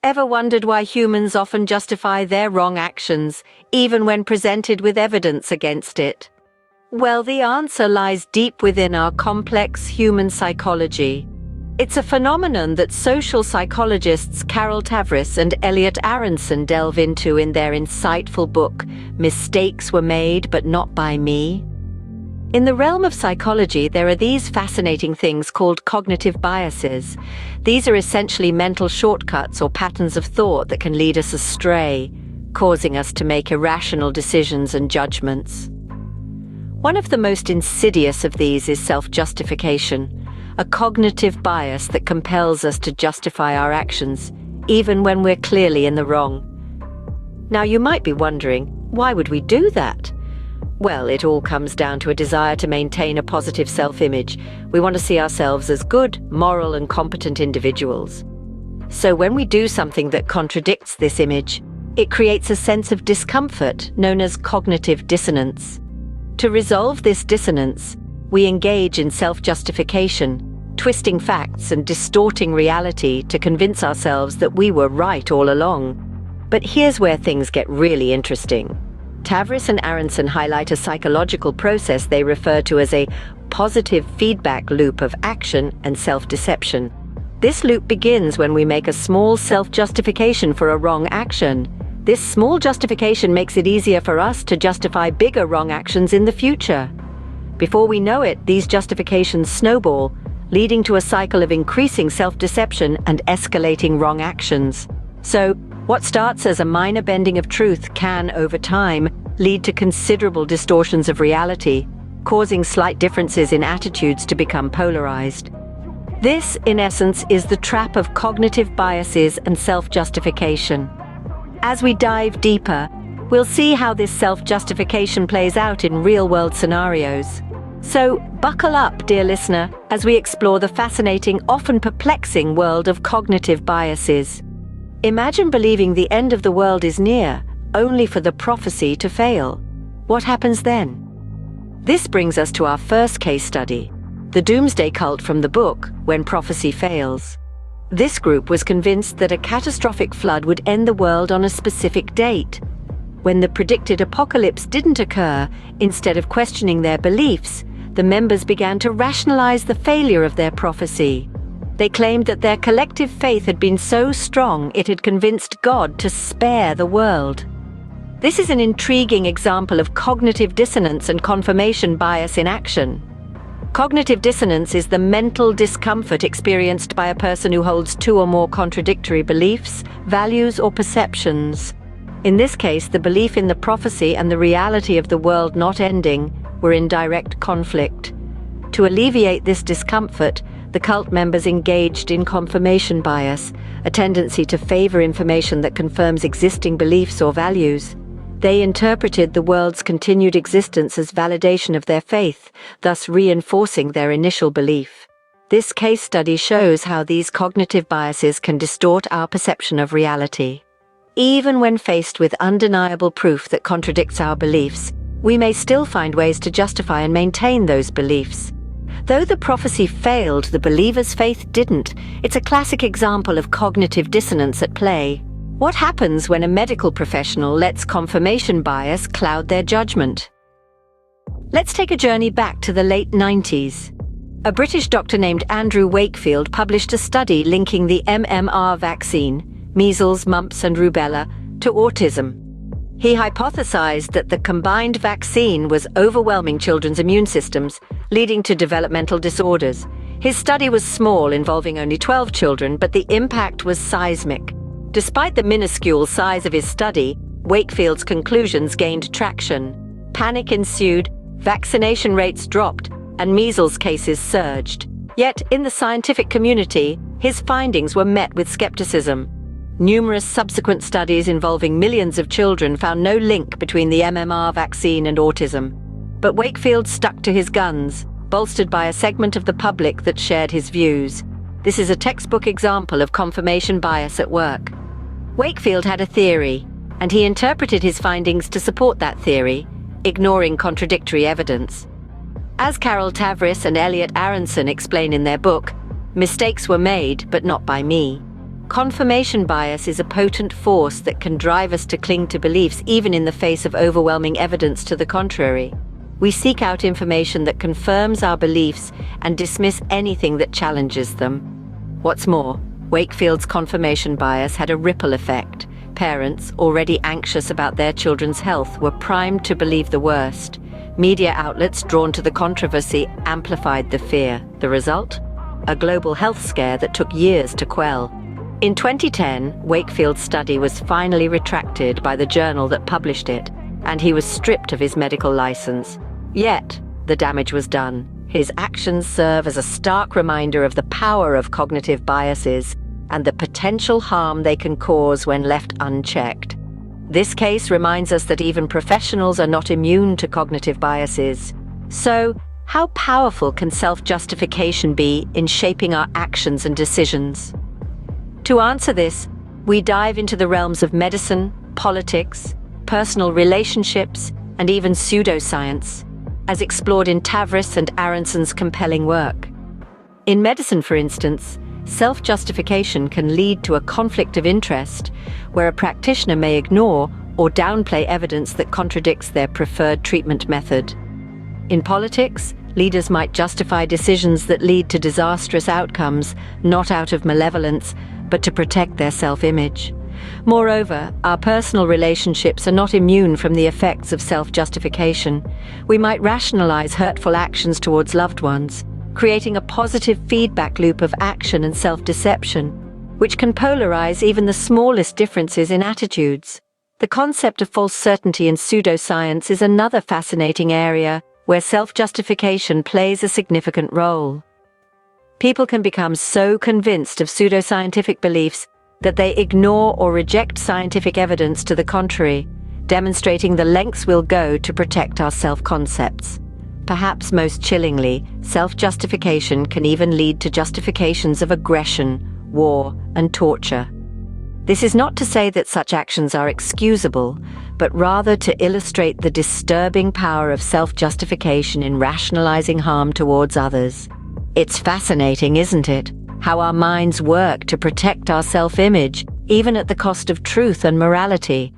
Ever wondered why humans often justify their wrong actions, even when presented with evidence against it? Well, the answer lies deep within our complex human psychology. It's a phenomenon that social psychologists Tavris and Elliot Aronson delve into in their insightful book, Mistakes Were Made But Not By Me. In the realm of psychology, there are these fascinating things called cognitive biases. These are essentially mental shortcuts or patterns of thought that can lead us astray, causing us to make irrational decisions and judgments. One of the most insidious of these is self-justification, a cognitive bias that compels us to justify our actions, even when we're clearly in the wrong. Now, you might be wondering, why would we do that? Well, it all comes down to a desire to maintain a positive self-image. We want to see ourselves as good, moral, and competent individuals. So when we do something that contradicts this image, it creates a sense of discomfort known as cognitive dissonance. To resolve this dissonance, we engage in self-justification, twisting facts and distorting reality to convince ourselves that we were right all along. But here's where things get really interesting. Tavris and Aronson highlight a psychological process they refer to as a positive feedback loop of action and self-deception. This loop begins when we make a small self-justification for a wrong action. This small justification makes it easier for us to justify bigger wrong actions in the future. Before we know it, these justifications snowball, leading to a cycle of increasing self-deception and escalating wrong actions. So, what starts as a minor bending of truth can, over time, lead to considerable distortions of reality, causing slight differences in attitudes to become polarized. This, in essence, is the trap of cognitive biases and self-justification. As we dive deeper, we'll see how this self-justification plays out in real-world scenarios. So, buckle up, dear listener, as we explore the fascinating, often perplexing world of cognitive biases. Imagine believing the end of the world is near, only for the prophecy to fail. What happens then? This brings us to our first case study, the doomsday cult from the book, When Prophecy Fails. This group was convinced that a catastrophic flood would end the world on a specific date. When the predicted apocalypse didn't occur, instead of questioning their beliefs, the members began to rationalize the failure of their prophecy. They claimed that their collective faith had been so strong it had convinced God to spare the world. This is an intriguing example of cognitive dissonance and confirmation bias in action. Cognitive dissonance is the mental discomfort experienced by a person who holds two or more contradictory beliefs, values, or perceptions. In this case, the belief in the prophecy and the reality of the world not ending were in direct conflict. To alleviate this discomfort, the cult members engaged in confirmation bias, a tendency to favor information that confirms existing beliefs or values. They interpreted the world's continued existence as validation of their faith, thus reinforcing their initial belief. This case study shows how these cognitive biases can distort our perception of reality. Even when faced with undeniable proof that contradicts our beliefs, we may still find ways to justify and maintain those beliefs. Though the prophecy failed, the believer's faith didn't. It's a classic example of cognitive dissonance at play. What happens when a medical professional lets confirmation bias cloud their judgment? Let's take a journey back to the late 90s. A British doctor named Andrew Wakefield published a study linking the MMR vaccine, measles, mumps, and rubella, to autism. He hypothesized that the combined vaccine was overwhelming children's immune systems, leading to developmental disorders. His study was small, involving only 12 children, but the impact was seismic. Despite the minuscule size of his study, Wakefield's conclusions gained traction. Panic ensued, vaccination rates dropped, and measles cases surged. Yet, in the scientific community, his findings were met with skepticism. Numerous subsequent studies involving millions of children found no link between the MMR vaccine and autism. But Wakefield stuck to his guns, bolstered by a segment of the public that shared his views. This is a textbook example of confirmation bias at work. Wakefield had a theory, and he interpreted his findings to support that theory, ignoring contradictory evidence. As Tavris and Elliot Aronson explain in their book, mistakes were made, but not by me. Confirmation bias is a potent force that can drive us to cling to beliefs even in the face of overwhelming evidence to the contrary. We seek out information that confirms our beliefs and dismiss anything that challenges them. What's more, Wakefield's confirmation bias had a ripple effect. Parents, already anxious about their children's health, were primed to believe the worst. Media outlets drawn to the controversy amplified the fear. The result? A global health scare that took years to quell. In 2010, Wakefield's study was finally retracted by the journal that published it, and he was stripped of his medical license. Yet, the damage was done. His actions serve as a stark reminder of the power of cognitive biases and the potential harm they can cause when left unchecked. This case reminds us that even professionals are not immune to cognitive biases. So, how powerful can self-justification be in shaping our actions and decisions? To answer this, we dive into the realms of medicine, politics, personal relationships, and even pseudoscience, as explored in Tavris and Aronson's compelling work. In medicine, for instance, self-justification can lead to a conflict of interest, where a practitioner may ignore or downplay evidence that contradicts their preferred treatment method. In politics, leaders might justify decisions that lead to disastrous outcomes, not out of malevolence, but to protect their self-image. Moreover, our personal relationships are not immune from the effects of self-justification. We might rationalize hurtful actions towards loved ones, creating a positive feedback loop of action and self-deception, which can polarize even the smallest differences in attitudes. The concept of false certainty in pseudoscience is another fascinating area where self-justification plays a significant role. People can become so convinced of pseudoscientific beliefs that they ignore or reject scientific evidence to the contrary, demonstrating the lengths we'll go to protect our self-concepts. Perhaps most chillingly, self-justification can even lead to justifications of aggression, war, and torture. This is not to say that such actions are excusable, but rather to illustrate the disturbing power of self-justification in rationalizing harm towards others. It's fascinating, isn't it? How our minds work to protect our self-image, even at the cost of truth and morality.